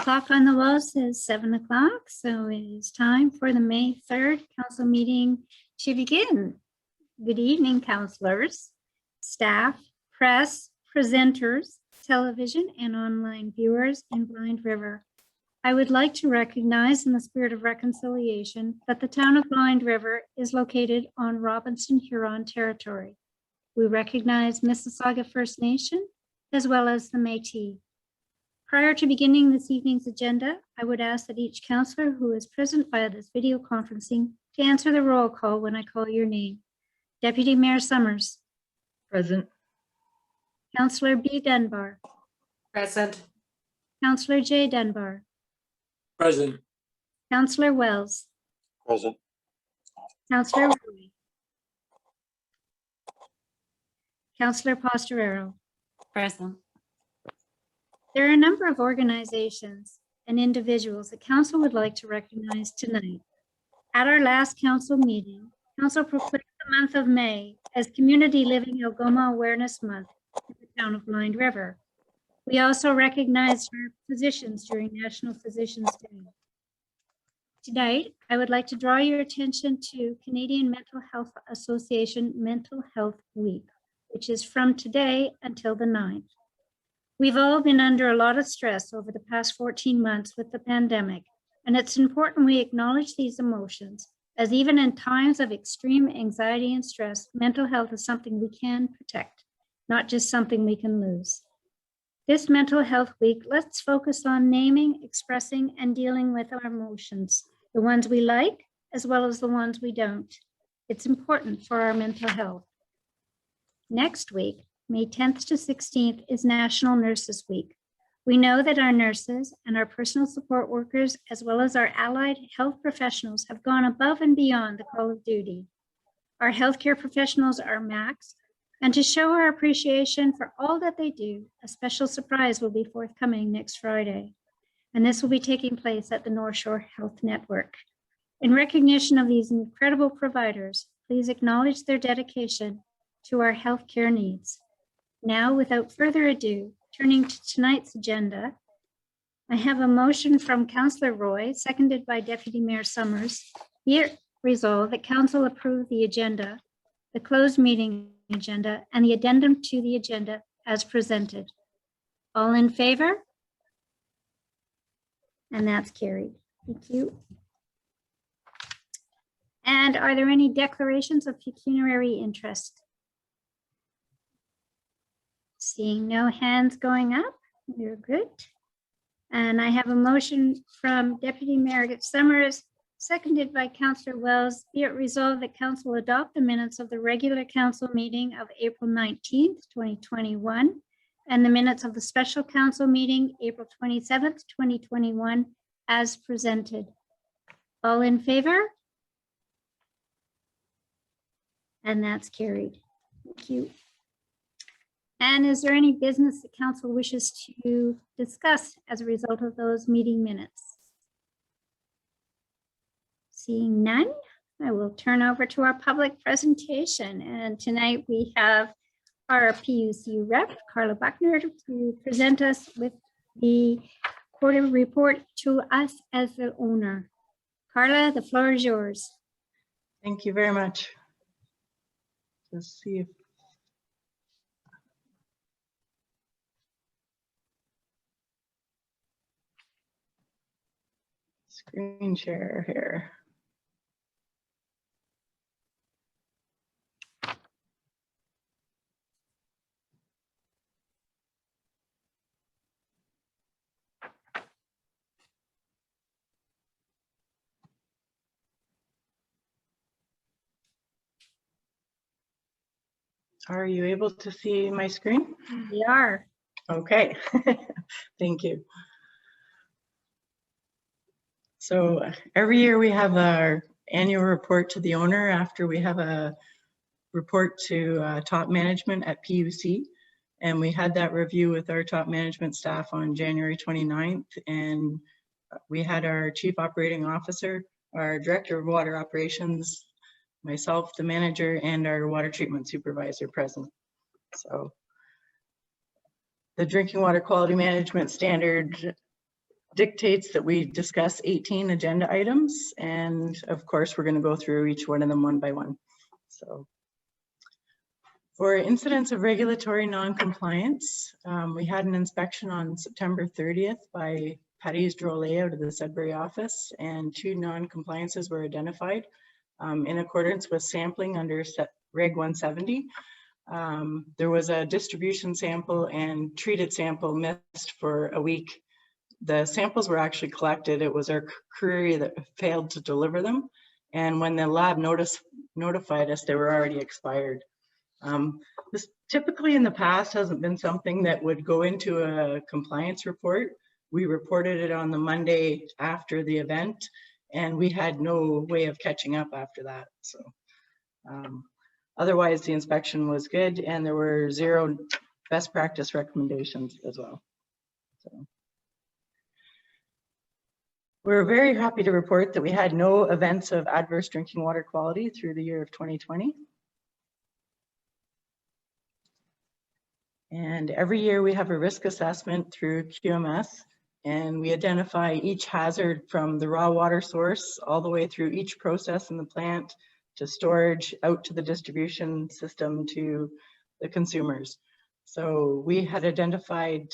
clock on the wall says 7 o'clock, so it is time for the May 3rd council meeting to begin. Good evening, councillors, staff, press, presenters, television and online viewers in Blind River. I would like to recognize in the spirit of reconciliation that the town of Blind River is located on Robinson Huron territory. We recognize Mississauga First Nation as well as the Métis. Prior to beginning this evening's agenda, I would ask that each councillor who is present via this video conferencing to answer the roll call when I call your name. Deputy Mayor Summers. Present. Councillor B. Dunbar. Present. Councillor J. Dunbar. Present. Councillor Wells. Present. Councillor Roy. Councillor Pastorero. Present. There are a number of organizations and individuals that council would like to recognize tonight. At our last council meeting, council proclaimed the month of May as Community Living Algoma Awareness Month in the town of Blind River. We also recognized our physicians during National Physicians Day. Tonight, I would like to draw your attention to Canadian Mental Health Association Mental Health Week, which is from today until the 9th. We've all been under a lot of stress over the past 14 months with the pandemic, and it's important we acknowledge these emotions, as even in times of extreme anxiety and stress, mental health is something we can protect, not just something we can lose. This Mental Health Week, let's focus on naming, expressing, and dealing with our emotions, the ones we like, as well as the ones we don't. It's important for our mental health. Next week, May 10th to 16th is National Nurses Week. We know that our nurses and our personal support workers, as well as our allied health professionals, have gone above and beyond the call of duty. Our healthcare professionals are maxed, and to show our appreciation for all that they do, a special surprise will be forthcoming next Friday. And this will be taking place at the North Shore Health Network. In recognition of these incredible providers, please acknowledge their dedication to our healthcare needs. Now, without further ado, turning to tonight's agenda, I have a motion from Councillor Roy, seconded by Deputy Mayor Summers. Be it resolved that Council approve the agenda, the closed meeting agenda, and the addendum to the agenda as presented. All in favor? And that's carried. Thank you. And are there any declarations of pecuniary interest? Seeing no hands going up, we're good. And I have a motion from Deputy Mayor Summers, seconded by Councillor Wells. Be it resolved that Council adopt the minutes of the regular council meeting of April 19th, 2021, and the minutes of the special council meeting, April 27th, 2021, as presented. All in favor? And that's carried. Thank you. And is there any business that council wishes to discuss as a result of those meeting minutes? Seeing none, I will turn over to our public presentation. And tonight we have our PUC rep, Carla Buckner, to present us with the quarterly report to us as the owner. Carla, the floor is yours. Thank you very much. Let's see if screen share here. Are you able to see my screen? We are. Okay, thank you. So every year we have our annual report to the owner after we have a report to top management at PUC. And we had that review with our top management staff on January 29th. And we had our chief operating officer, our director of water operations, myself, the manager, and our water treatment supervisor present. So the drinking water quality management standard dictates that we discuss 18 agenda items. And of course, we're going to go through each one of them one by one. So for incidents of regulatory non-compliance, we had an inspection on September 30th by Patty's Drolet out of the Sudbury office, and 2 non-compliances were identified in accordance with sampling under Reg 170. There was a distribution sample and treated sample missed for a week. The samples were actually collected. It was our courier that failed to deliver them. And when the lab notified us, they were already expired. This typically in the past hasn't been something that would go into a compliance report. We reported it on the Monday after the event, and we had no way of catching up after that. So otherwise, the inspection was good, and there were 0 best practice recommendations as well. So we're very happy to report that we had no events of adverse drinking water quality through the year of 2020. And every year we have a risk assessment through QMS, and we identify each hazard from the raw water source all the way through each process in the plant to storage out to the distribution system to the consumers. So we had identified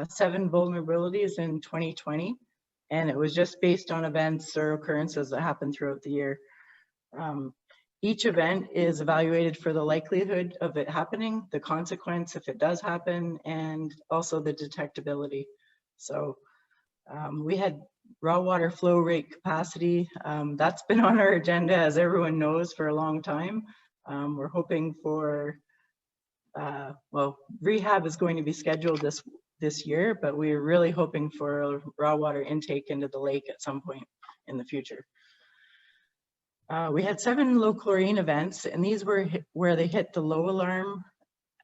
7 vulnerabilities in 2020, and it was just based on events or occurrences that happened throughout the year. Each event is evaluated for the likelihood of it happening, the consequence if it does happen, and also the detectability. So we had raw water flow rate capacity. That's been on our agenda, as everyone knows, for a long time. We're hoping for, well, rehab is going to be scheduled this year, but we're really hoping for a raw water intake into the lake at some point in the future. We had 7 low chlorine events, and these were where they hit the low alarm,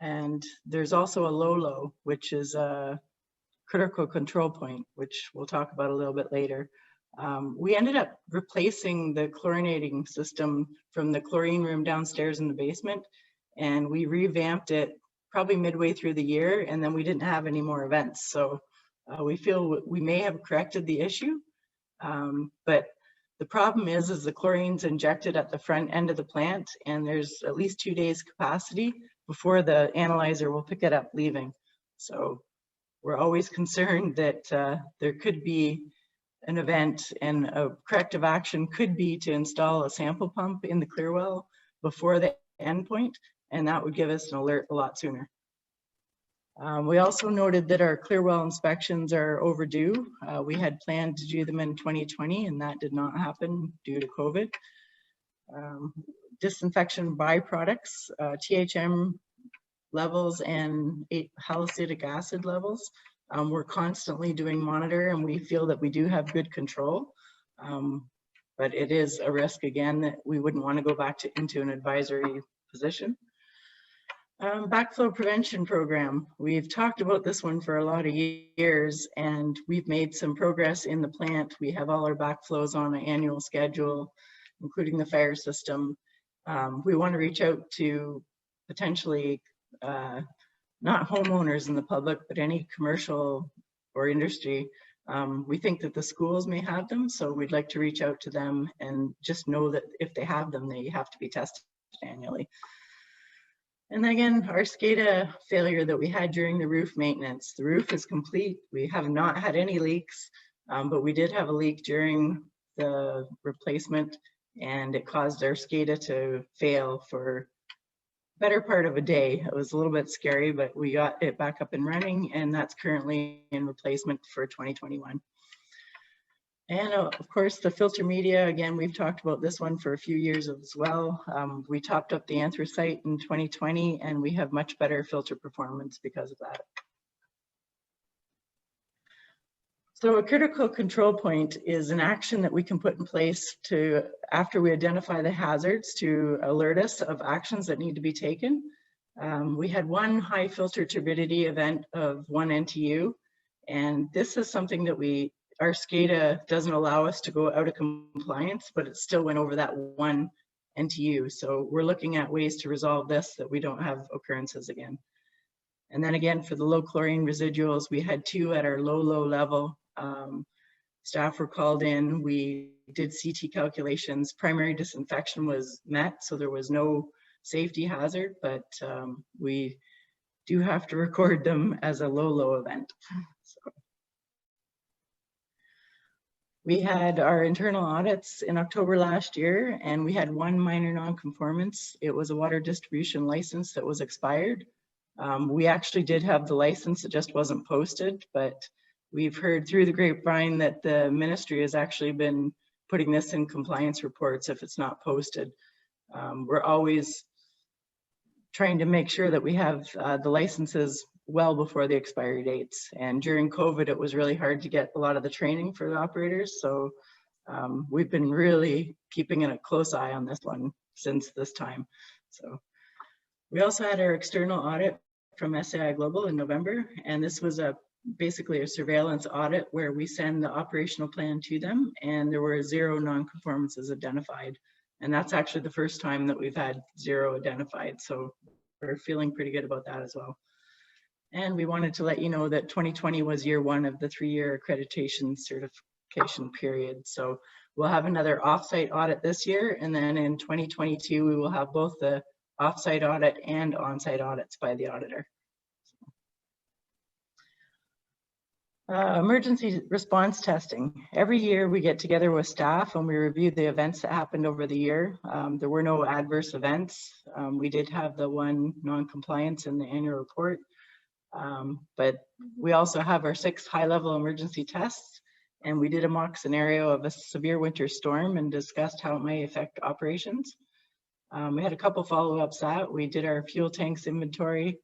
and there's also a low, which is a critical control point, which we'll talk about a little bit later. We ended up replacing the chlorinating system from the chlorine room downstairs in the basement, and we revamped it probably midway through the year, and then we didn't have any more events. So we feel we may have corrected the issue, but the problem is the chlorine's injected at the front end of the plant, and there's at least 2 days capacity before the analyzer will pick it up leaving. So we're always concerned that there could be an event, and a corrective action could be to install a sample pump in the clear well before the endpoint, and that would give us an alert a lot sooner. We also noted that our clear well inspections are overdue. We had planned to do them in 2020, and that did not happen due to COVID. Disinfection byproducts, THM levels and halicylic acid levels. We're constantly doing monitor, and we feel that we do have good control, but it is a risk again that we wouldn't want to go back into an advisory position. Backflow prevention program. We've talked about this one for a lot of years, and we've made some progress in the plant. We have all our backflows on an annual schedule, including the fire system. We want to reach out to potentially not homeowners in the public, but any commercial or industry. We think that the schools may have them, so we'd like to reach out to them and just know that if they have them, they have to be tested annually. And then again, our SCADA failure that we had during the roof maintenance. The roof is complete. We have not had any leaks, but we did have a leak during the replacement, and it caused our SCADA to fail for better part of a day. It was a little bit scary, but we got it back up and running, and that's currently in replacement for 2021. And of course, the filter media, again, we've talked about this one for a few years as well. We topped up the anthracite in 2020, and we have much better filter performance because of that. So a critical control point is an action that we can put in place to, after we identify the hazards, to alert us of actions that need to be taken. We had one high filter turbidity event of 1 NTU, and this is something that our SCADA doesn't allow us to go out of compliance, but it still went over that 1 NTU. So we're looking at ways to resolve this, that we don't have occurrences again. And then again, for the low chlorine residuals, we had 2 at our low level. Staff were called in, we did CT calculations, primary disinfection was met, so there was no safety hazard, but we do have to record them as a low event. So we had our internal audits in October last year, and we had one minor non-conformance. It was a water distribution license that was expired. We actually did have the license, it just wasn't posted, but we've heard through the grapevine that the ministry has actually been putting this in compliance reports if it's not posted. We're always trying to make sure that we have the licenses well before the expiry dates. And during COVID, it was really hard to get a lot of the training for the operators. So we've been really keeping a close eye on this one since this time. So we also had our external audit from SAI Global in November. And this was basically a surveillance audit where we send the operational plan to them, and there were 0 non-conformances identified. And that's actually the first time that we've had 0 identified. So we're feeling pretty good about that as well. And we wanted to let you know that 2020 was year 1 of the 3-year accreditation certification period. So we'll have another offsite audit this year. And then in 2022, we will have both the offsite audit and onsite audits by the auditor. Emergency response testing. Every year we get together with staff and we review the events that happened over the year. There were no adverse events. We did have the one non-compliance in the annual report, but we also have our 6 high-level emergency tests, and we did a mock scenario of a severe winter storm and discussed how it may affect operations. We had a couple follow-ups that we did our fuel tanks inventory,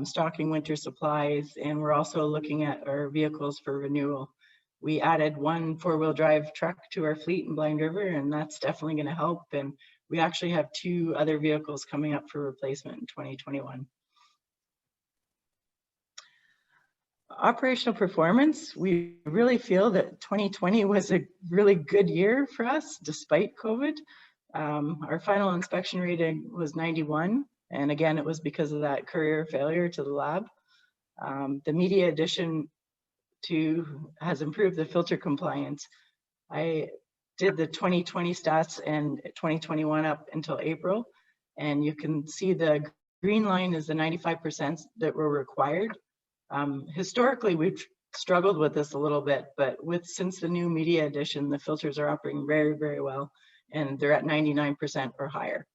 stocking winter supplies, and we're also looking at our vehicles for renewal. We added 1 4-wheel drive truck to our fleet in Blind River, and that's definitely going to help. And we actually have 2 other vehicles coming up for replacement in 2021. Operational performance, we really feel that 2020 was a really good year for us despite COVID. Our final inspection rating was 91. And again, it was because of that courier failure to the lab. The media addition has improved the filter compliance. I did the 2020 stats and 2021 up until April, and you can see the green line is the 95% that were required. Historically, we've struggled with this a little bit, but since the new media addition, the filters are operating very, very well, and they're at 99% or higher.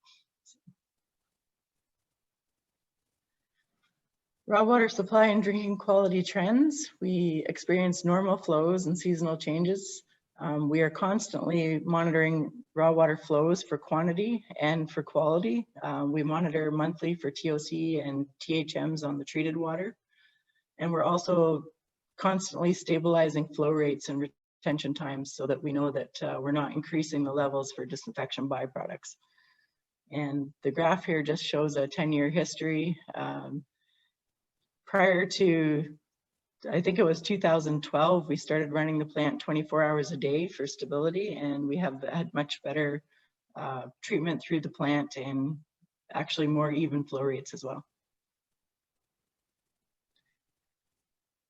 Raw water supply and drinking quality trends. We experience normal flows and seasonal changes. We are constantly monitoring raw water flows for quantity and for quality. We monitor monthly for TOC and THMs on the treated water. And we're also constantly stabilizing flow rates and retention times so that we know that we're not increasing the levels for disinfection byproducts. And the graph here just shows a 10-year history. Prior to, I think it was 2012, we started running the plant 24 hours a day for stability, and we have had much better treatment through the plant and actually more even flow rates as well.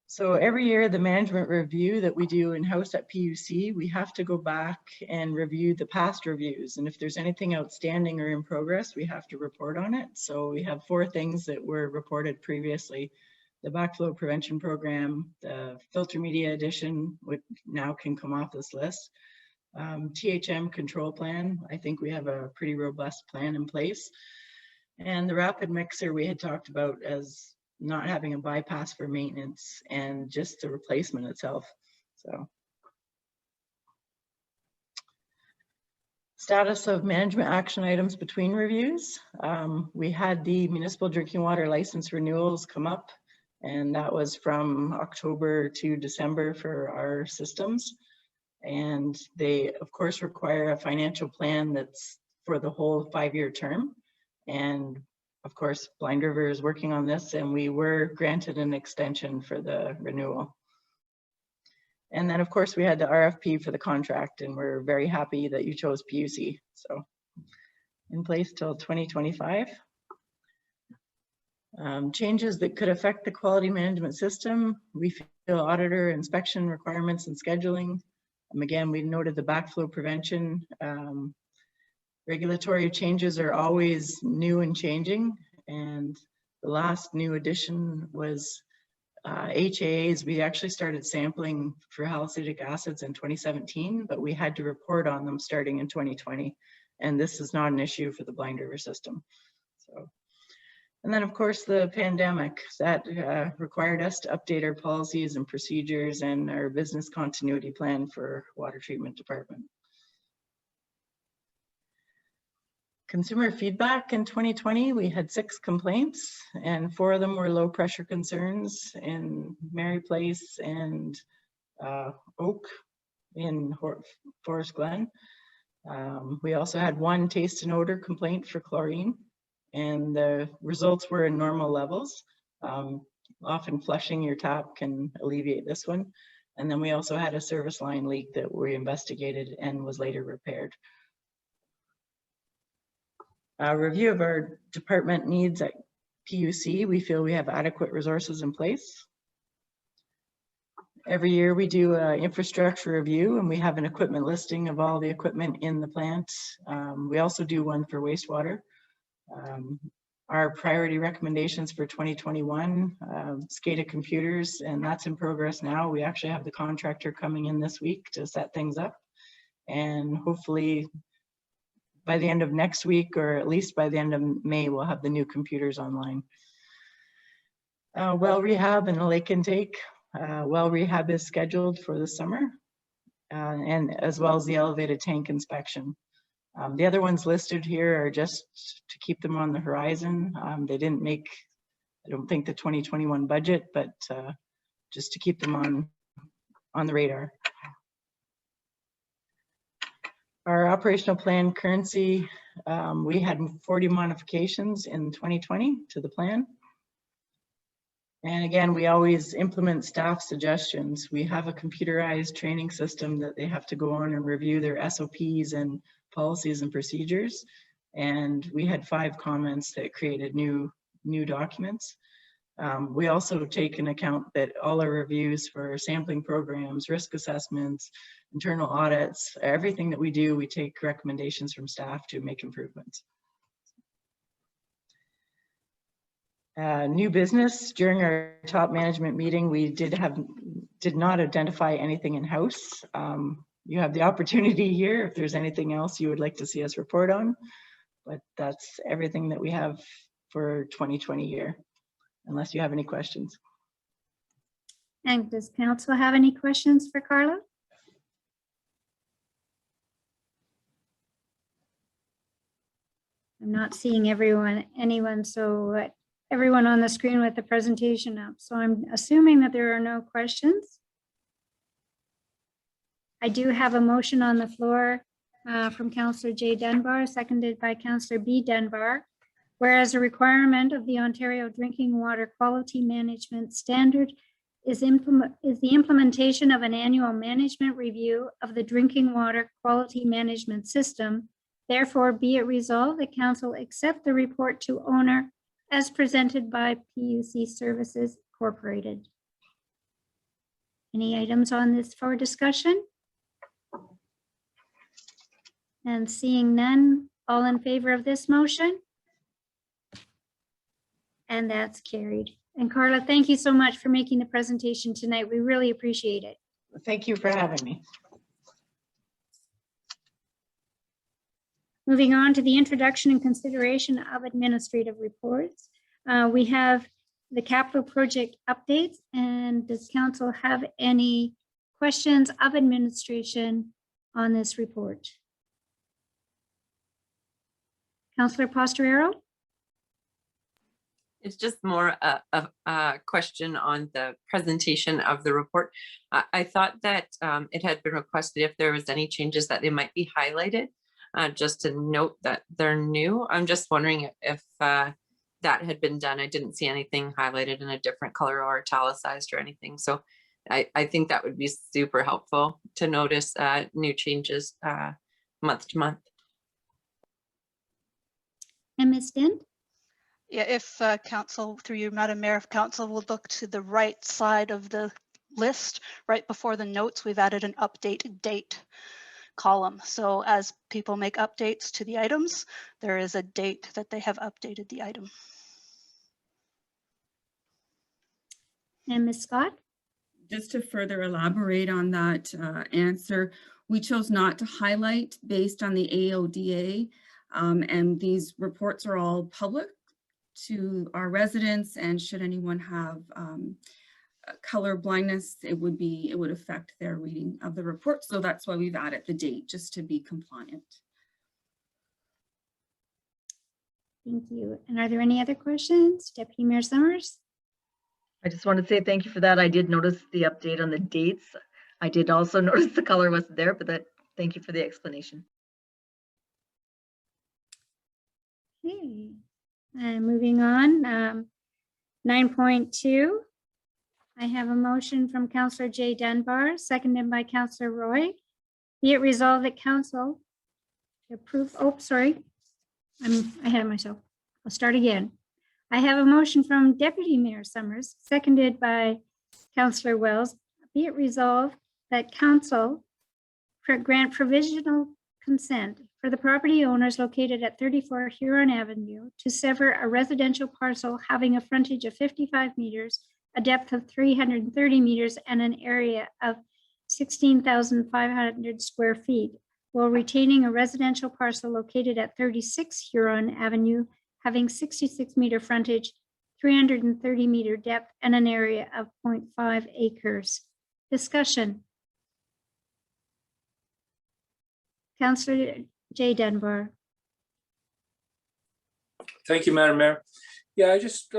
So every year, the management review that we do in-house at PUC, we have to go back and review the past reviews. And if there's anything outstanding or in progress, we have to report on it. So we have 4 things that were reported previously: the backflow prevention program, the filter media addition, which now can come off this list, THM control plan. I think we have a pretty robust plan in place. And the rapid mixer we had talked about as not having a bypass for maintenance and just the replacement itself. So status of management action items between reviews. We had the municipal drinking water license renewals come up, and that was from October to December for our systems. And they, of course, require a financial plan that's for the whole 5-year term. And of course, Blind River is working on this, and we were granted an extension for the renewal. And then, of course, we had the RFP for the contract, and we're very happy that you chose PUC. So in place till 2025. Changes that could affect the quality management system. We feel auditor inspection requirements and scheduling. Again, we noted the backflow prevention. Regulatory changes are always new and changing. And the last new addition was HAAs. We actually started sampling for halicylic acids in 2017, but we had to report on them starting in 2020. And this is not an issue for the Blind River system. So, and then of course the pandemic that required us to update our policies and procedures and our business continuity plan for water treatment department. Consumer feedback in 2020, we had 6 complaints and 4 of them were low pressure concerns in Mary Place and Oak in Forest Glen. We also had 1 taste and odor complaint for chlorine, and the results were in normal levels. Often flushing your tap can alleviate this one. And then we also had a service line leak that we investigated and was later repaired. A review of our department needs at PUC, we feel we have adequate resources in place. Every year we do an infrastructure review and we have an equipment listing of all the equipment in the plant. We also do one for wastewater. Our priority recommendations for 2021, SCADA computers, and that's in progress now. We actually have the contractor coming in this week to set things up, and hopefully by the end of next week, or at least by the end of May, we'll have the new computers online. Well rehab and a lake intake. Well rehab is scheduled for the summer, and as well as the elevated tank inspection. The other ones listed here are just to keep them on the horizon. They didn't make, I don't think, the 2021 budget, but just to keep them on the radar. Our operational plan currency, we had 40 modifications in 2020 to the plan. And again, we always implement staff suggestions. We have a computerized training system that they have to go on and review their SOPs and policies and procedures. And we had 5 comments that created new documents. We also take into account that all our reviews for sampling programs, risk assessments, internal audits, everything that we do, we take recommendations from staff to make improvements. New business, during our top management meeting, we did not identify anything in-house. You have the opportunity here if there's anything else you would like to see us report on, but that's everything that we have for 2020 year, unless you have any questions. And does council have any questions for Carla? I'm not seeing anyone, so everyone on the screen with the presentation up. So I'm assuming that there are no questions. I do have a motion on the floor from Councillor J. Dunbar, seconded by Councillor B. Dunbar. Whereas a requirement of the Ontario Drinking Water Quality Management Standard is the implementation of an annual management review of the drinking water quality management system. Therefore, be it resolved that Council accept the report to owner as presented by PUC Services Incorporated. Any items on this for discussion? And seeing none, all in favor of this motion? And that's carried. And Carla, thank you so much for making the presentation tonight. We really appreciate it. Thank you for having me. Moving on to the introduction and consideration of administrative reports. We have the capital project updates, and does council have any questions of administration on this report? Councillor Posterero? It's just more of a question on the presentation of the report. I thought that it had been requested if there was any changes that they might be highlighted, just to note that they're new. I'm just wondering if that had been done. I didn't see anything highlighted in a different color or italicized or anything. So I think that would be super helpful to notice new changes month to month. And Ms. Dent? Yeah, if council, through you, Madam Mayor, if council will look to the right side of the list, right before the notes, we've added an update date column. So as people make updates to the items, there is a date that they have updated the item. And Ms. Scott? Just to further elaborate on that answer, we chose not to highlight based on the AODA, and these reports are all public to our residents, and should anyone have color blindness, it would affect their reading of the report. So that's why we've added the date, just to be compliant. Thank you. And are there any other questions? Deputy Mayor Summers? I just want to say thank you for that. I did notice the update on the dates. I did also notice the color wasn't there, but thank you for the explanation. Okay. And moving on, 9.2. I have a motion from Councillor Jay Dunbar, seconded by Councillor Roy. Be it resolved that council approve, I'm ahead of myself. I'll start again. I have a motion from Deputy Mayor Summers, seconded by Councillor Wells. Be it resolved that council grant provisional consent for the property owners located at 34 Huron Avenue to sever a residential parcel having a frontage of 55 meters, a depth of 330 meters, and an area of 16,500 square feet, while retaining a residential parcel located at 36 Huron Avenue having 66-meter frontage, 330-meter depth, and an area of 0.5 acres. Discussion. Councillor Jay Dunbar. Thank you, Madam Mayor. Yeah, I just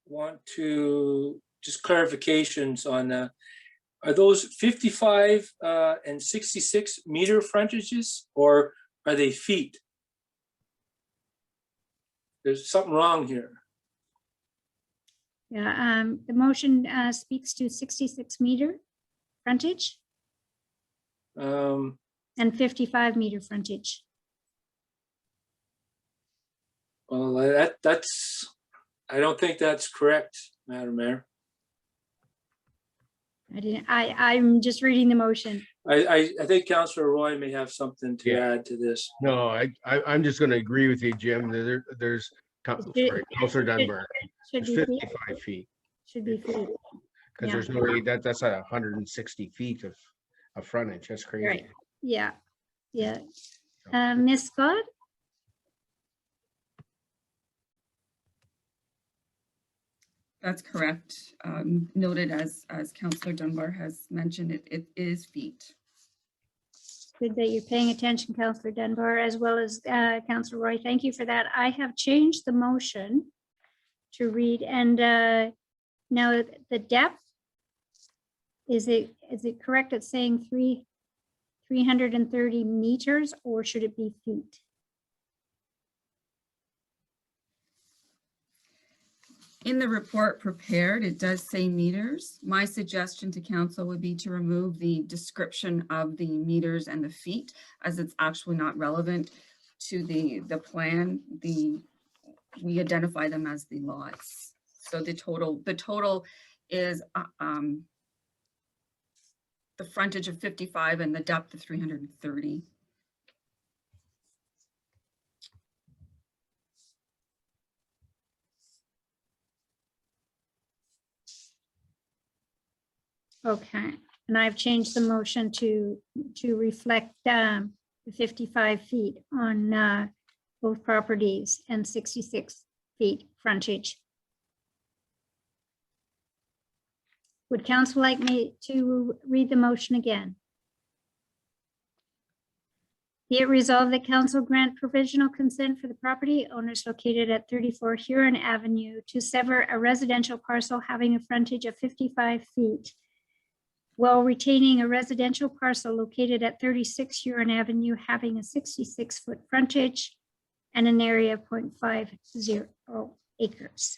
want to just clarifications on are those 55 and 66 meter frontages, or are they feet? There's something wrong here. Yeah, the motion speaks to 66-meter frontage and 55-meter frontage. Well, I don't think that's correct, Madam Mayor. I'm just reading the motion. I think Councillor Roy may have something to Yeah. add to this. No, I'm just going to agree with you, Jim. There's Councillor Dunbar. Should It's be feet. 55 feet Should be feet. because Yeah. there's no way that's 160 feet of frontage. That's crazy. Right. Yeah, yeah. Ms. Scott? That's correct. Noted as Councillor Dunbar has mentioned, it is feet. Good that you're paying attention, Councillor Dunbar, as well as Councillor Roy. Thank you for that. I have changed the motion to read, and now the depth, is it correct at saying 330 meters, or should it be feet? In the report prepared, it does say meters. My suggestion to council would be to remove the description of the meters and the feet, as it's actually not relevant to the plan. We identify them as the lots. So the total is the frontage of 55 and the depth of 330. Okay, and I've changed the motion to reflect the 55 feet on both properties and 66 feet frontage. Would council like me to read the motion again? Be it resolved that council grant provisional consent for the property owners located at 34 Huron Avenue to sever a residential parcel having a frontage of 55 feet, while retaining a residential parcel located at 36 Huron Avenue having a 66-foot frontage and an area of 0.50 acres.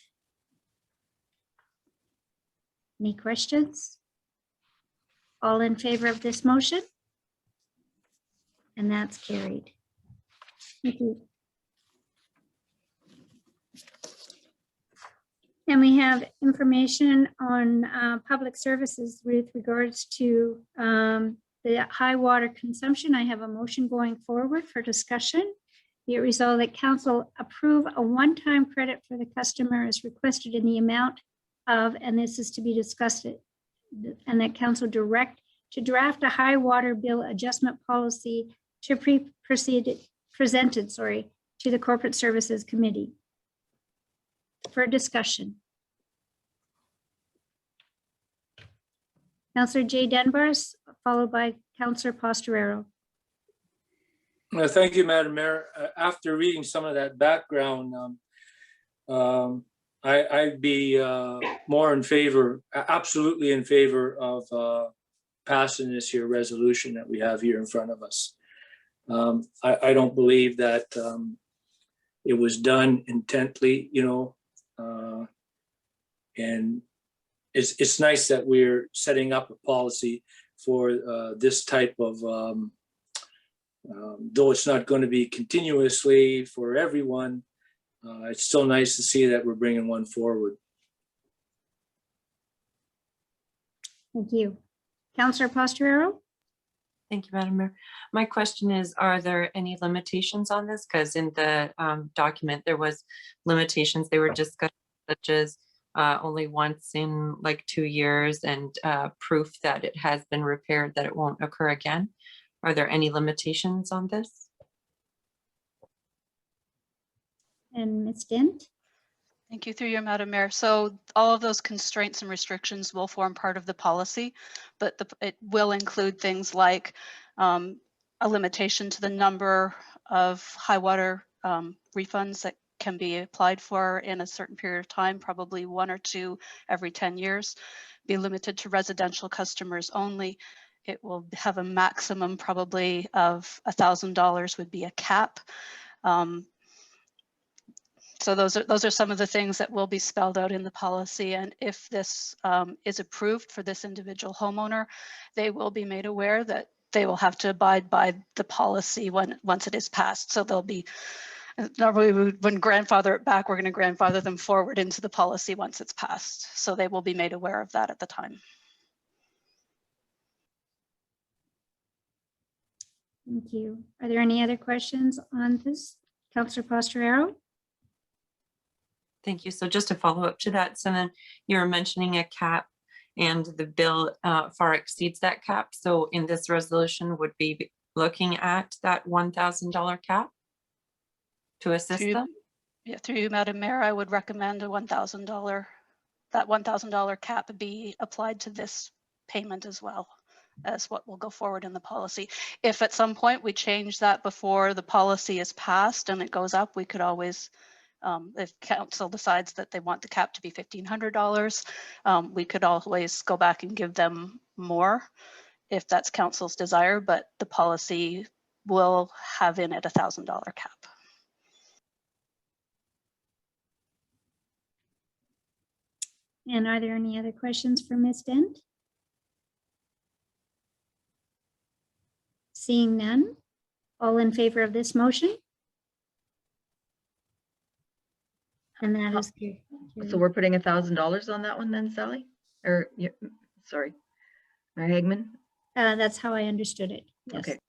Any questions? All in favor of this motion? And that's carried. Thank you. And we have information on public services with regards to the high water consumption. I have a motion going forward for discussion. Be it resolved that council approve a one-time credit for the customer as requested in the amount of, and this is to be discussed, and that council direct to draft a high water bill adjustment policy to presented to the Corporate Services Committee for discussion. Councillor Jay Dunbar, followed by Councillor Pastorero. Thank you, Madam Mayor. After reading some of that background, I'd be more in favor, absolutely in favor of passing this here resolution that we have here in front of us. I don't believe that it was done intently, you know, and it's nice that we're setting up a policy for this type of, though it's not going to be continuously for everyone, it's still nice to see that we're bringing one forward. Thank you. Councillor Pastorero? Thank you, Madam Mayor. My question is, are there any limitations on this? Because in the document, there was limitations. They were discussed, such as only once in like 2 years and proof that it has been repaired, that it won't occur again. Are there any limitations on this? And Ms. Dent? Thank you, through you, Madam Mayor. So all of those constraints and restrictions will form part of the policy, but it will include things like a limitation to the number of high water refunds that can be applied for in a certain period of time, probably 1 or 2 every 10 years, be limited to residential customers only. It will have a maximum probably of $1,000 would be a cap. So those are some of the things that will be spelled out in the policy. And if this is approved for this individual homeowner, they will be made aware that they will have to abide by the policy once it is passed. So they'll be, normally we wouldn't grandfather it back, we're going to grandfather them forward into the policy once it's passed. So they will be made aware of that at the time. Thank you. Are there any other questions on this? Councillor Pastorero? Thank you. So just to follow up to that, so then you're mentioning a cap and the bill far exceeds that cap. So in this resolution would be looking at that $1,000 cap to assist them? Yeah, through you, Madam Mayor, I would recommend a that $1,000 cap be applied to this payment as well as what will go forward in the policy. If at some point we change that before the policy is passed and it goes up, we could always, if council decides that they want the cap to be $1,500, we could always go back and give them more if that's council's desire, but the policy will have in it a $1,000 cap. And are there any other questions for Ms. Dent? Seeing none, all in favor of this motion? And that is carried. So we're putting $1,000 on that one then, Sally? Or, sorry, Mayor Hagman? That's how I understood it. Yes. Okay.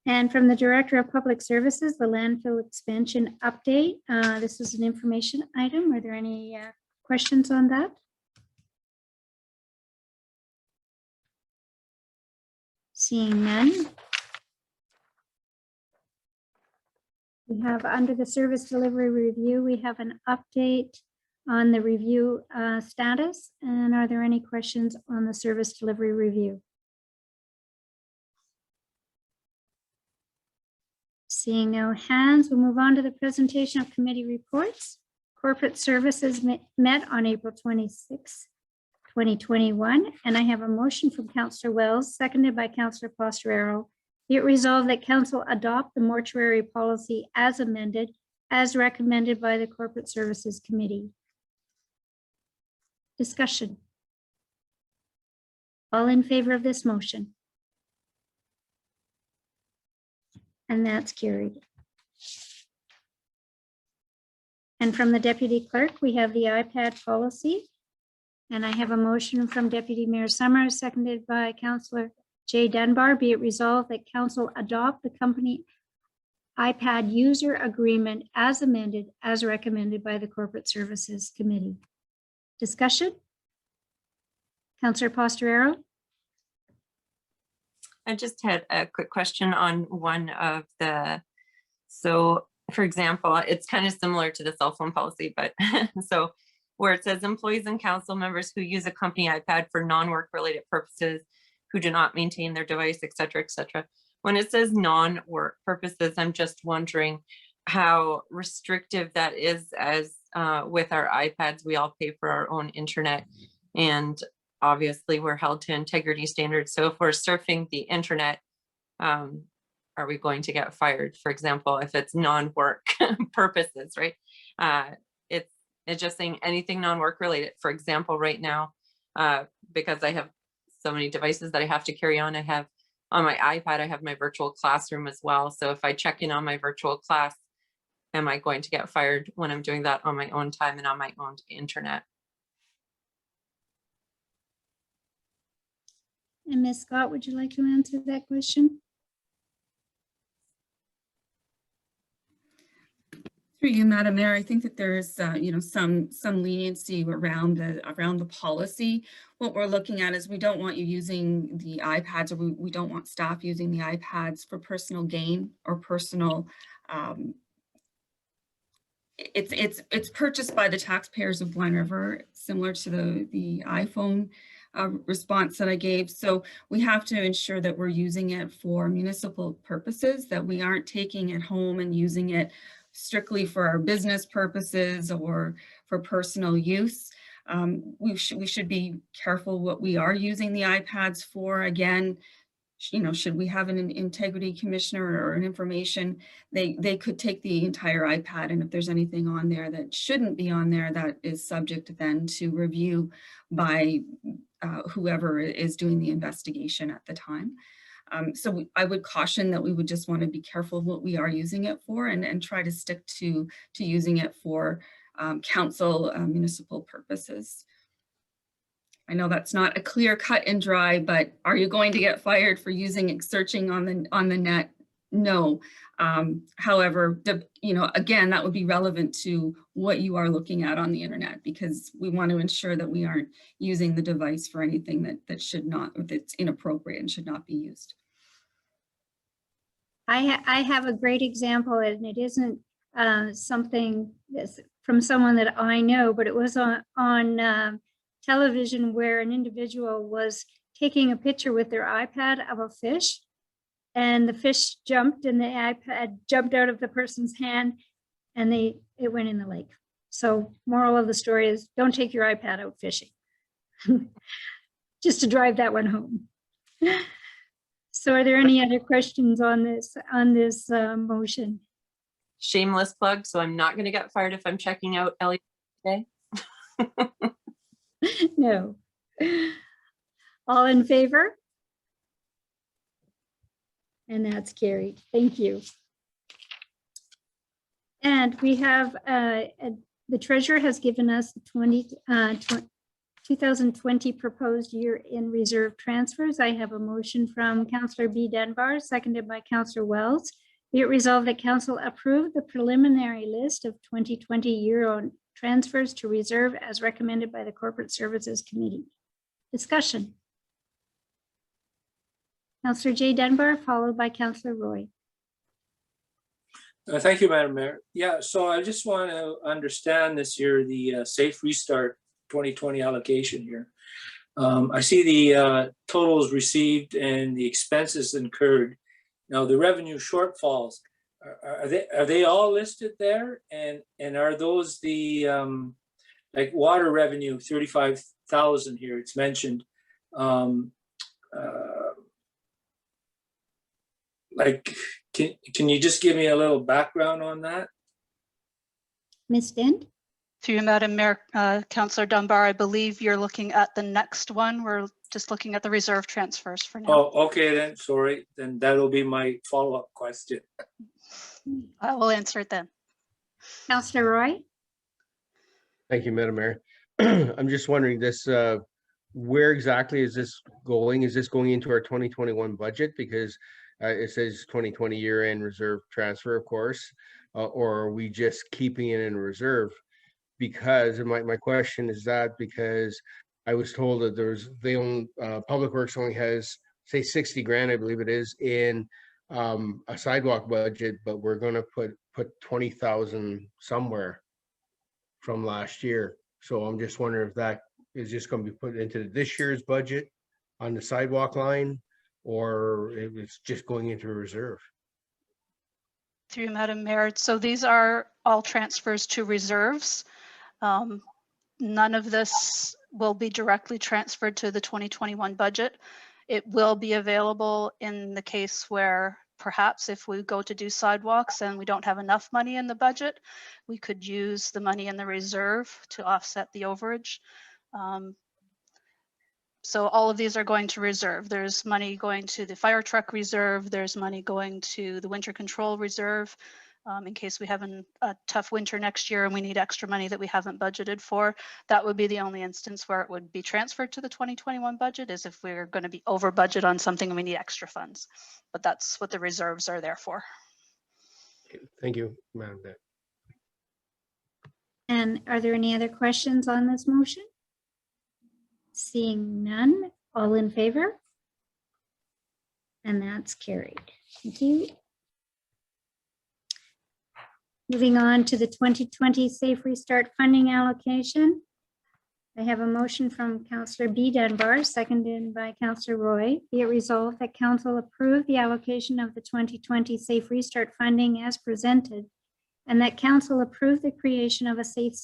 And from the Director of Public Services, the landfill expansion update. This is an information item. Are there any questions on that? Seeing none. We have under the service delivery review, we have an update on the review status. And are there any questions on the service delivery review? Seeing no hands, we'll move on to the presentation of committee reports. Corporate Services met on April 26, 2021, and I have a motion from Councillor Wells, seconded by Councillor Pastorero. Be it resolved that council adopt the mortuary policy as amended, as recommended by the Corporate Services Committee. Discussion. All in favor of this motion? And that's carried. And from the Deputy Clerk, we have the iPad policy. And I have a motion from Deputy Mayor Summers, seconded by Councillor Jay Dunbar. Be it resolved that Council adopt the company iPad user agreement as amended, as recommended by the Corporate Services Committee. Discussion? Councillor Posterero? I just had a quick question on one of the, so for example, it's kind of similar to the cell phone policy, but so where it says employees and council members who use a company iPad for non-work related purposes, who do not maintain their device, et cetera, et cetera. When it says non-work purposes, I'm just wondering how restrictive that is, as with our iPads, we all pay for our own internet, and obviously we're held to integrity standards. So if we're surfing the internet, are we going to get fired? For example, if it's non-work purposes, right? It's just saying anything non-work related. For example, right now, because I have so many devices that I have to carry on, I have on my iPad, I have my virtual classroom as well. So if I check in on my virtual class, am I going to get fired when I'm doing that on my own time and on my own internet? And Ms. Scott, would you like to answer that question? Through you, Madam Mayor, I think that there's, you know, some leniency around the policy. What we're looking at is we don't want you using the iPads, or we don't want staff using the iPads for personal gain or personal. It's purchased by the taxpayers of Blind River, similar to the iPhone response that I gave. So we have to ensure that we're using it for municipal purposes, that we aren't taking it home and using it strictly for our business purposes or for personal use. We should be careful what we are using the iPads for. Again, you know, should we have an integrity commissioner or an information, they could take the entire iPad, and if there's anything on there that shouldn't be on there, that is subject then to review by whoever is doing the investigation at the time. So I would caution that we would just want to be careful of what we are using it for, and try to stick to using it for council municipal purposes. I know that's not a clear cut and dry, but are you going to get fired for searching on the net? No. However, you know, again, that would be relevant to what you are looking at on the internet, because we want to ensure that we aren't using the device for anything that should not, or that's inappropriate and should not be used. I have a great example, and it isn't something that's from someone that I know, but it was on television, where an individual was taking a picture with their iPad of a fish, and the fish jumped and the iPad jumped out of the person's hand, and it went in the lake. So moral of the story is, don't take your iPad out fishing. Just to drive that one home. So are there any other questions on this motion? Shameless plug, so I'm not going to get fired if I'm checking out Ellie today. No. All in favor? And that's carried. Thank you. And we have, the treasurer has given us the 2020 proposed year-end reserve transfers. I have a motion from Councillor B. Dunbar, seconded by Councillor Wells. Be it resolved that Council approve the preliminary list of 2020 year-end transfers to reserve as recommended by the Corporate Services Committee. Discussion. Councillor J. Dunbar, followed by Councillor Roy. Thank you, Madam Mayor. Yeah, so I just want to understand this year, the Safe Restart 2020 allocation here. I see the totals received and the expenses incurred. Now, the revenue shortfalls, are they all listed there? And are those the like water revenue, 35,000 here, it's mentioned. Like, can you just give me a little background on that? Ms. Dent? Through you, Madam Mayor, Councillor Dunbar, I believe you're looking at the next one where just looking at the reserve transfers for now. Oh, okay, then, sorry, then that'll be my follow-up question. I will answer it then. Counselor Roy? Thank you, Madam Mayor. I'm just wondering this, where exactly is this going? Is this going into our 2021 budget? Because it says 2020 year-end reserve transfer, of course, or are we just keeping it in reserve? Because, and my question is that because I was told that Public Works only has, say, 60 grand, I believe it is, in a sidewalk budget, but we're gonna put 20,000 somewhere from last year. So I'm just wondering if that is just gonna be put into this year's budget on the sidewalk line, or if it's just going into a reserve. Through you, Madam Mayor. So these are all transfers to reserves. None of this will be directly transferred to the 2021 budget. It will be available in the case where perhaps if we go to do sidewalks and we don't have enough money in the budget, we could use the money in the reserve to offset the overage. So all of these are going to reserve. There's money going to the fire truck reserve. There's money going to the winter control reserve in case we have a tough winter next year and we need extra money that we haven't budgeted for. That would be the only instance where it would be transferred to the 2021 budget, is if we're going to be over budget on something and we need extra funds. But that's what the reserves are there for. Okay, thank you, Madam Mayor. And are there any other questions on this motion? Seeing none, all in favor? And that's carried. Thank you. Moving on to the 2020 Safe Restart funding allocation. I have a motion from Councillor B. Dunbar, seconded by Councillor Roy. Be it resolved that Council approve the allocation of the 2020 Safe Restart funding as presented, and that Council approve the creation of a Safe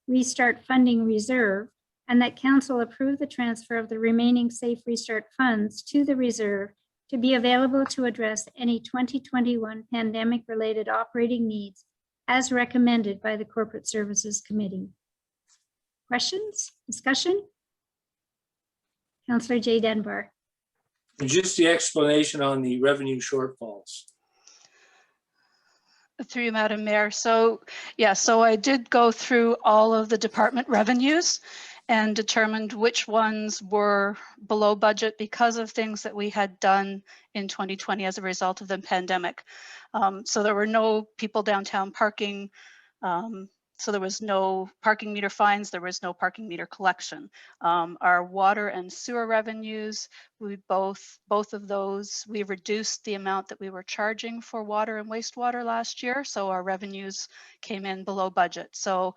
Restart funding reserve, and that Council approve the transfer of the remaining Safe Restart funds to the reserve to be available to address any 2021 pandemic-related operating needs as recommended by the Corporate Services Committee. Questions, discussion? Councillor J. Dunbar. And just the explanation on the revenue shortfalls. Through you, Madam Mayor. So yeah, so I did go through all of the department revenues and determined which ones were below budget because of things that we had done in 2020 as a result of the pandemic. So there were no people downtown parking. So there was no parking meter fines, there was no parking meter collection. Our water and sewer revenues, we both of those, we reduced the amount that we were charging for water and wastewater last year. So our revenues came in below budget. So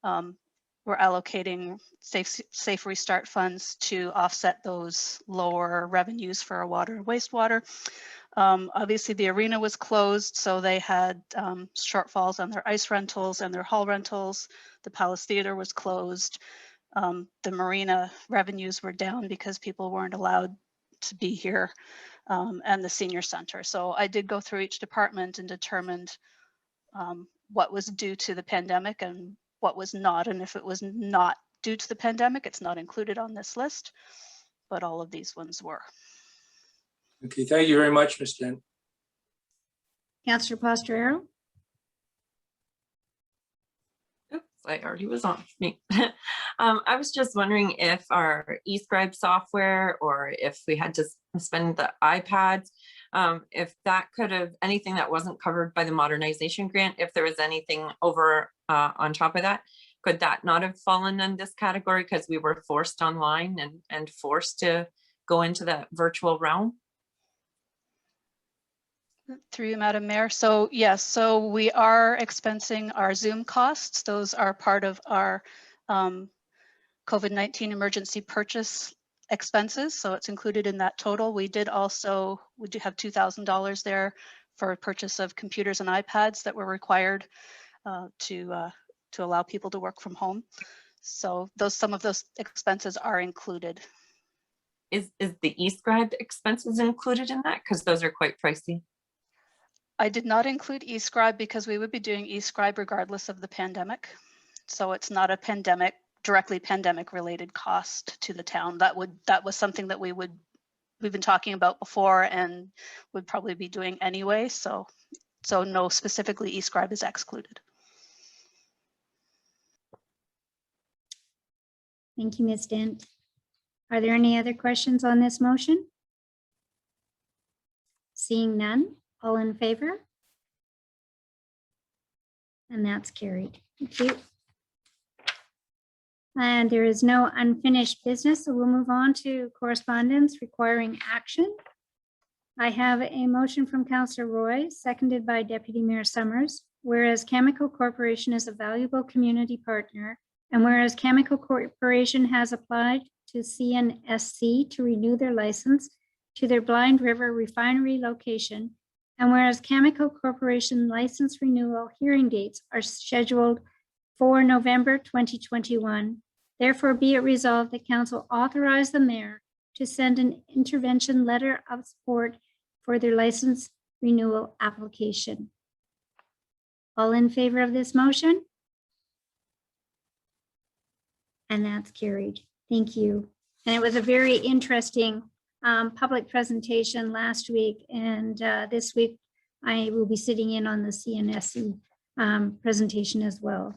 we're allocating Safe Restart funds to offset those lower revenues for our water and wastewater. Obviously the arena was closed, so they had shortfalls on their ice rentals and their hall rentals. The Palace Theater was closed. The marina revenues were down because people weren't allowed to be here, and the senior center. So I did go through each department and determined what was due to the pandemic and what was not. And if it was not due to the pandemic, it's not included on this list, but all of these ones were. Okay, thank you very much, Ms. Dent. Councillor Posterero. Oops, I already was on me. I was just wondering if our eScribe software, or if we had to spend the iPads, if that could have, anything that wasn't covered by the modernization grant, if there was anything over on top of that, could that not have fallen in this category because we were forced online and forced to go into the virtual realm? Through you, Madam Mayor. So yes, so we are expensing our Zoom costs. Those are part of our COVID-19 emergency purchase expenses. So it's included in that total. We do have $2,000 there for purchase of computers and iPads that were required to allow people to work from home. So some of those expenses are included. Is the eScribe expenses included in that? Because those are quite pricey. I did not include eScribe because we would be doing eScribe regardless of the pandemic. So it's not a pandemic directly pandemic related cost to the town. That was something that we've been talking about before and would probably be doing anyway. So no, specifically eScribe is excluded. Thank you, Ms. Dent. Are there any other questions on this motion? Seeing none, all in favor? And that's carried. Thank you. And there is no unfinished business, so we'll move on to correspondence requiring action. I have a motion from Councillor Roy, seconded by Deputy Mayor Summers. Whereas Cameco Corporation is a valuable community partner, and whereas Cameco Corporation has applied to CNSC to renew their license to their Blind River refinery location, and whereas Cameco Corporation license renewal hearing dates are scheduled for November 2021, therefore be it resolved that Council authorize the mayor to send an intervention letter of support for their license renewal application. All in favor of this motion? And that's carried. Thank you. And it was a very interesting public presentation last week, and this week I will be sitting in on the CNSC presentation as well.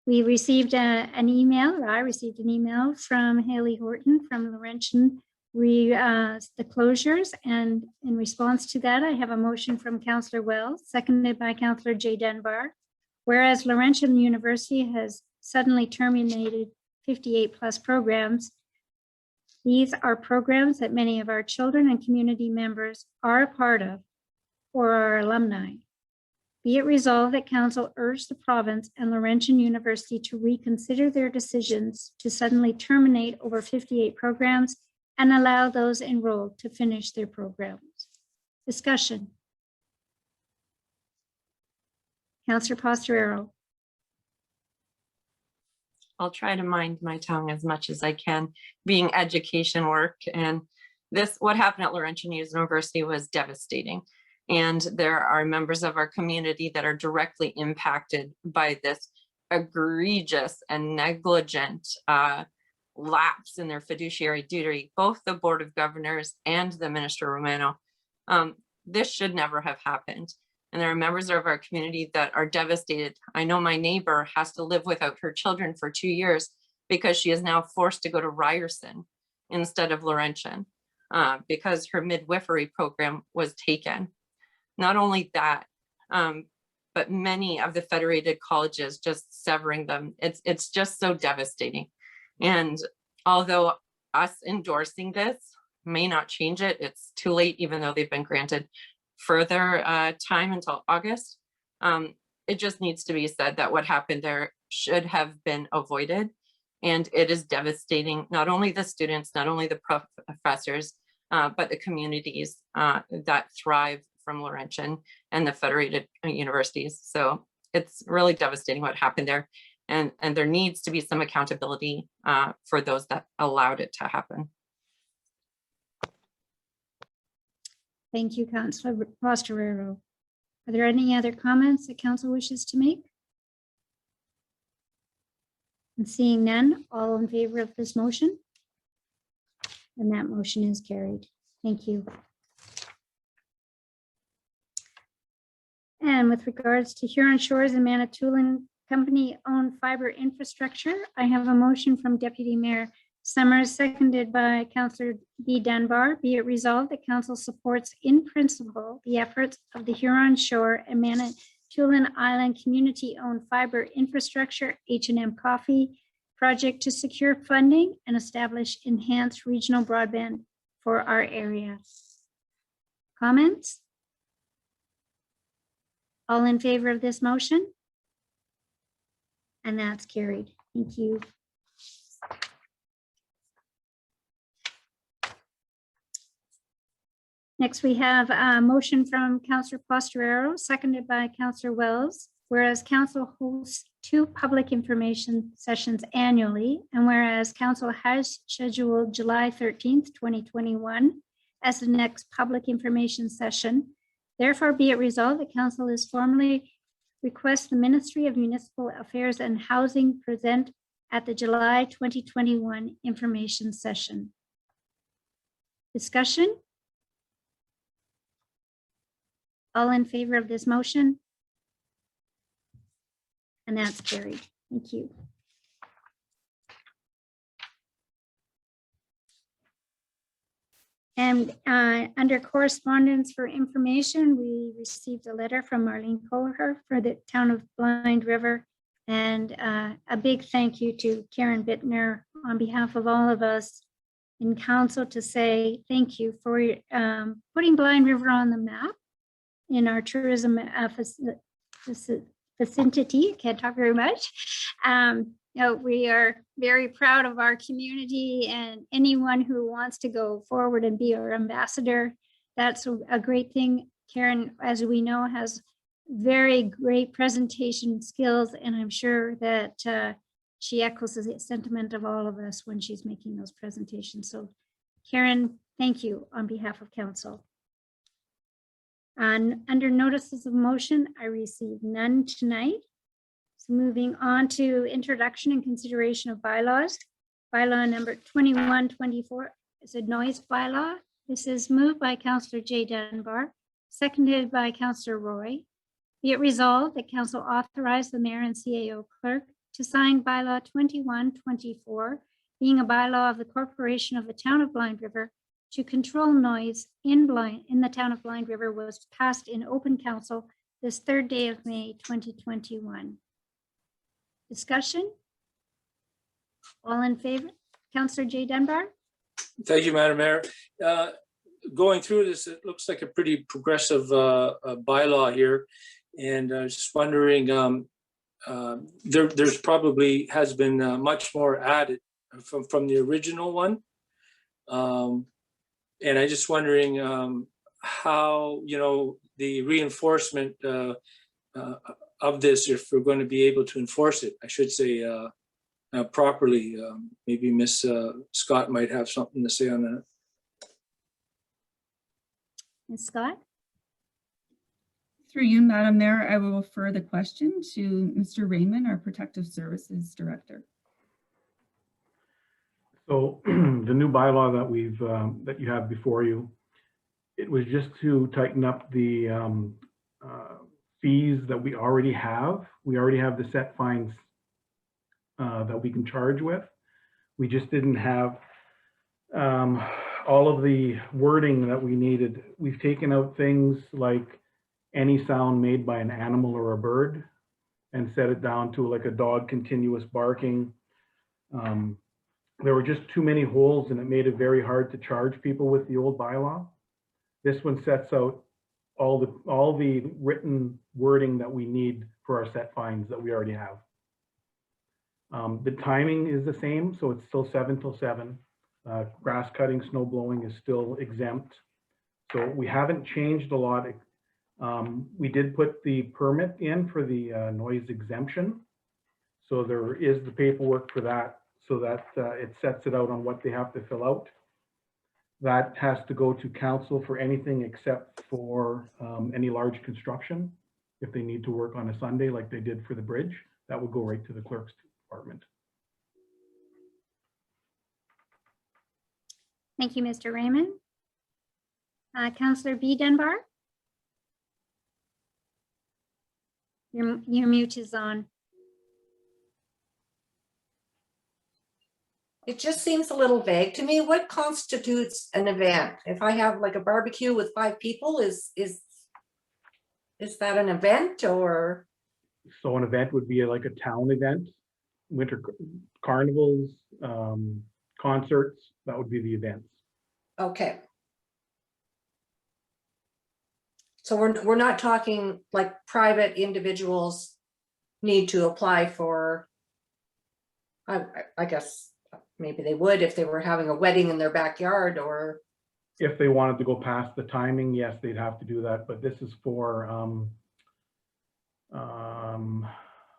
We received an email, or I received an email from Haley Horton from Laurentian the closures, and in response to that, I have a motion from Councillor Wells, seconded by Councillor Jay Dunbar. Whereas Laurentian University has suddenly terminated 58 plus programs, these are programs that many of our children and community members are a part of or are alumni. Be it resolved that Council urge the province and Laurentian University to reconsider their decisions to suddenly terminate over 58 programs and allow those enrolled to finish their programs. Discussion. Councillor Pastorero. I'll try to mind my tongue as much as I can, being education work. And what happened at Laurentian University was devastating. And there are members of our community that are directly impacted by this egregious and negligent lapse in their fiduciary duty, both the Board of Governors and the Minister Romano. This should never have happened. And there are members of our community that are devastated. I know my neighbor has to live without her children for 2 years because she is now forced to go to Ryerson instead of Laurentian because her midwifery program was taken. Not only that, but many of the federated colleges just severing them. It's just so devastating. And although us endorsing this may not change it, it's too late, even though they've been granted further time until August. It just needs to be said that what happened there should have been avoided. And it is devastating, not only the students, not only the professors, but the communities that thrive from Laurentian and the federated universities. So it's really devastating what happened there. And there needs to be some accountability for those that allowed it to happen. Thank you, Councillor Pastorero. Are there any other comments that Council wishes to make? And seeing none, all in favor of this motion? And that motion is carried. Thank you. And with regards to Huron Shores and Manitoulin Company-owned fiber infrastructure, I have a motion from Deputy Mayor Summers, seconded by Councillor D. Dunbar. Be it resolved that Council supports in principle the efforts of the Huron Shore and Manitoulin Island community-owned fiber infrastructure H&M Coffee project to secure funding and establish enhanced regional broadband for our area. Comments? All in favor of this motion? And that's carried. Thank you. Next, we have a motion from Councillor Pastorero, seconded by Councillor Wells. Whereas Council hosts 2 public information sessions annually, and whereas Council has scheduled July 13th, 2021 as the next public information session, therefore be it resolved that Council is formally request the Ministry of Municipal Affairs and Housing present at the July 2021 information session. Discussion? All in favor of this motion? And that's carried. Thank you. And under correspondence for information, we received a letter from Marlene Kohler for the town of Blind River. And a big thank you to Karen Bittner on behalf of all of us in council to say thank you for putting Blind River on the map in our tourism vicinity. Can't talk very much. We are very proud of our community, and anyone who wants to go forward and be our ambassador, that's a great thing. Karen, as we know, has very great presentation skills, and I'm sure that she echoes the sentiment of all of us when she's making those presentations. So Karen, thank you on behalf of council. And under notices of motion, I received none tonight. So moving on to introduction and consideration of bylaws. Bylaw number 2124 is a noise bylaw. This is moved by Councillor Jay Dunbar, seconded by Councillor Roy. Be it resolved that council authorize the mayor and CAO clerk to sign bylaw 2124, being a bylaw of the corporation of the town of Blind River to control noise in the town of Blind River, was passed in open council this 3rd day of May 2021. Discussion? All in favor? Councillor Jay Dunbar? Thank you, Madam Mayor. Going through this, it looks like a pretty progressive bylaw here. And I was just wondering, there's probably has been much more added from the original one. And I just wondering how, the reinforcement of this, if we're going to be able to enforce it, I should say properly. Maybe Ms. Scott might have something to say on that. Ms. Scott? Through you, Madam Mayor, I will refer the question to Mr. Raymond, our Protective Services Director. So the new bylaw that you have before you, it was just to tighten up the fees that we already have. We already have the set fines that we can charge with. We just didn't have all of the wording that we needed. We've taken out things like any sound made by an animal or a bird and set it down to like a dog continuous barking. There were just too many holes, and it made it very hard to charge people with the old bylaw. This one sets out all the written wording that we need for our set fines that we already have. The timing is the same, so it's still 7 till 7. Grass cutting, snow blowing is still exempt. So we haven't changed a lot. We did put the permit in for the noise exemption. So there is the paperwork for that, so that it sets it out on what they have to fill out. That has to go to council for anything except for any large construction. If they need to work on a Sunday like they did for the bridge, that would go right to the clerk's department. Thank you, Mr. Raymond. Councillor B. Dunbar? Your mute is on. It just seems a little vague to me. What constitutes an event? If I have like a barbecue with 5 people, is that an event or? So an event would be like a town event, winter carnivals, concerts, that would be the events. Okay. So we're not talking like private individuals need to apply for, I guess maybe they would if they were having a wedding in their backyard, or if they wanted to go past the timing, yes, they'd have to do that. But this is for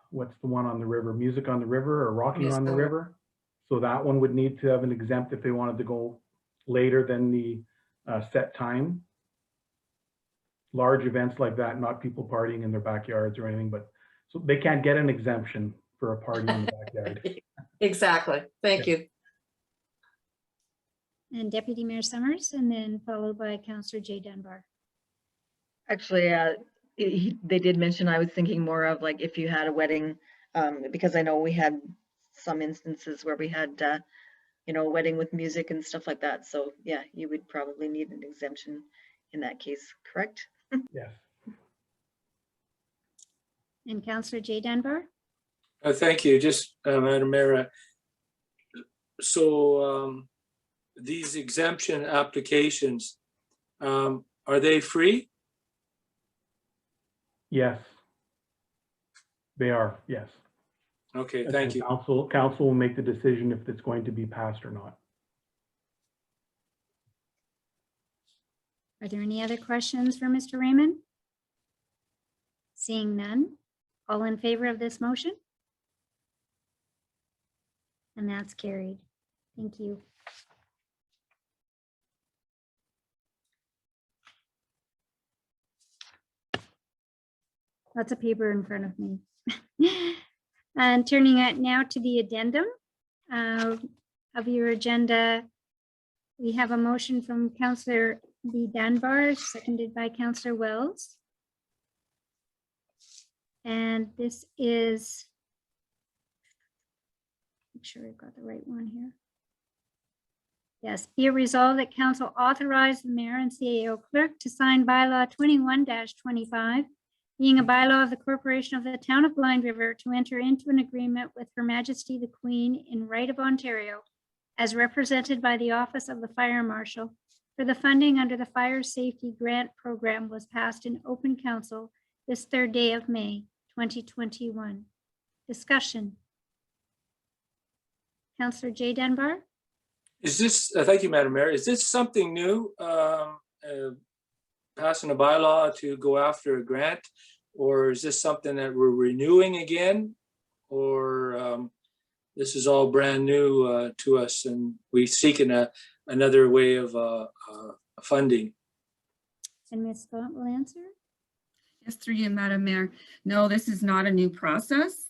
what's the one on the river? Music on the River or Rocking on the River. So that one would need to have an exempt if they wanted to go later than the set time. large events like that, not people partying in their backyards or anything, but so they can't get an exemption for a party in the backyard. Exactly. Thank you. And Deputy Mayor Summers, and then followed by Councillor Jay Dunbar. Actually, they did mention, I was thinking more of like if you had a wedding, because I know we had some instances where we had, you know, a wedding with music and stuff like that. So yeah, you would probably need an exemption in that case, correct? Yes. And Councillor Jay Dunbar. Thank you. Just, Madam Mayor. So these exemption applications, are they free? Yes. They are, yes. Okay, And thank you. Council will make the decision if it's going to be passed or not. Are there any other questions for Mr. Raymond? Seeing none, all in favor of this motion? And that's carried. Thank you. Lots of paper in front of me. And turning it now to the addendum of your agenda, we have a motion from Councillor B. Dunbar, seconded by Councillor Wells. And this is, make sure I've got the right one here. Yes, be it resolved that council authorize the mayor and CAO clerk to sign bylaw 21-25, being a bylaw of the corporation of the town of Blind River, to enter into an agreement with Her Majesty the Queen in right of Ontario, as represented by the Office of the Fire Marshal, for the funding under the Fire Safety Grant Program, was passed in open council this 3rd day of May, 2021. Discussion. Councillor Jay Dunbar. Is this, thank you, Madam Mayor. Is this something new? Passing a bylaw to go after a grant? Or is this something that we're renewing again? Or this is all brand new to us and we seeking another way of funding? And Ms. Scott will answer. Yes, through you, Madam Mayor. No, this is not a new process.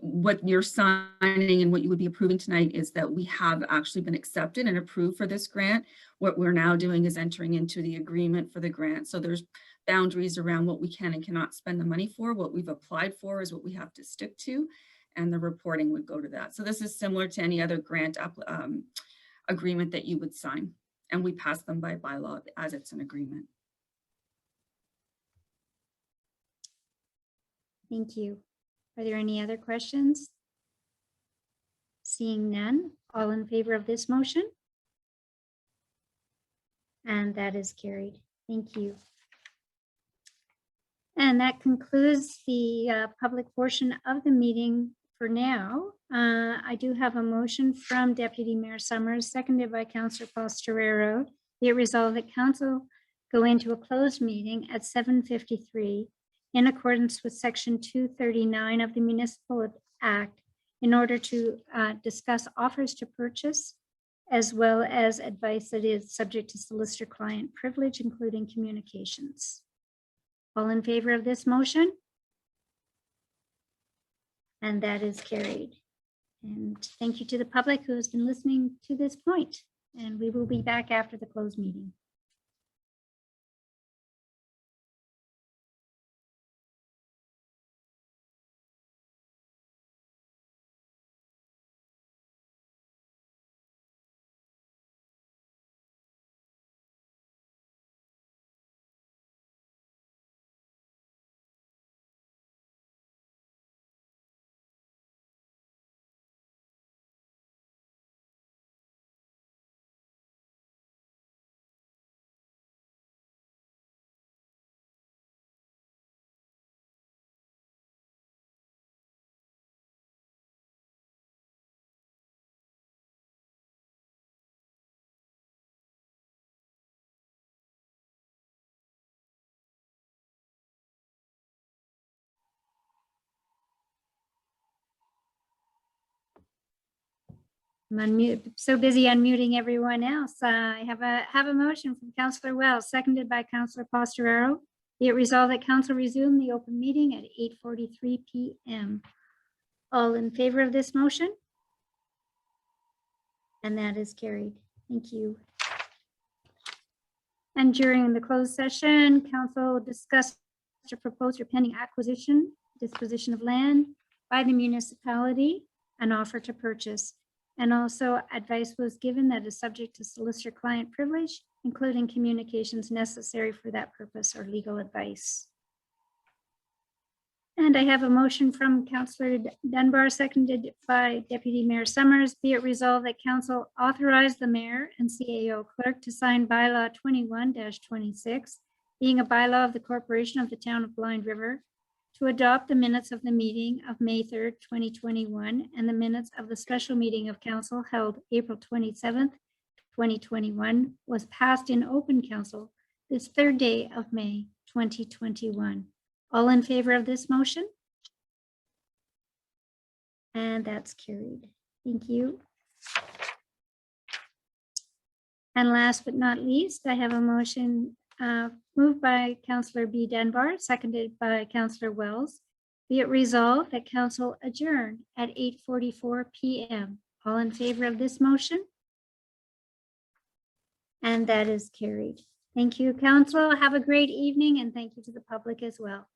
What you're signing and what you would be approving tonight is that we have actually been accepted and approved for this grant. What we're now doing is entering into the agreement for the grant. So there's boundaries around what we can and cannot spend the money for. What we've applied for is what we have to stick to, and the reporting would go to that. So this is similar to any other grant agreement that you would sign, and we pass them by bylaw as it's an agreement. Thank you. Are there any other questions? Seeing none, all in favor of this motion? And that is carried. Thank you. And that concludes the public portion of the meeting for now. I do have a motion from Deputy Mayor Summers, seconded by Councillor Pastorero. Be it resolved that council go into a closed meeting at 7:53 in accordance with Section 239 of the Municipal Act in order to discuss offers to purchase, as well as advice that is subject to solicitor-client privilege, including communications. All in favor of this motion? And that is carried. And thank you to the public who has been listening to this point. And we will be back after the closed meeting. I'm so busy unmuting everyone else. I have a motion from Councillor Wells, seconded by Councillor Pastorero. Be it resolved that council resume the open meeting at 8:43 PM. All in favor of this motion? And that is carried. Thank you. And during the closed session, council discussed or proposed or pending acquisition, disposition of land by the municipality, an offer to purchase. And also advice was given that is subject to solicitor-client privilege, including communications necessary for that purpose or legal advice. And I have a motion from Councillor Dunbar, seconded by Deputy Mayor Summers. Be it resolved that council authorize the mayor and CAO clerk to sign bylaw 21-26, being a bylaw of the corporation of the town of Blind River, to adopt the minutes of the meeting of May 3rd, 2021, and the minutes of the special meeting of council held April 27th, 2021, was passed in open council this third day of May 2021. All in favor of this motion? And that's carried. Thank you. And last but not least, I have a motion moved by Councillor B. Dunbar, seconded by Councillor Wells. Be it resolved that council adjourn at 8:44 PM. All in favor of this motion? And that is carried. Thank you, council. Have a great evening, and thank you to the public as well.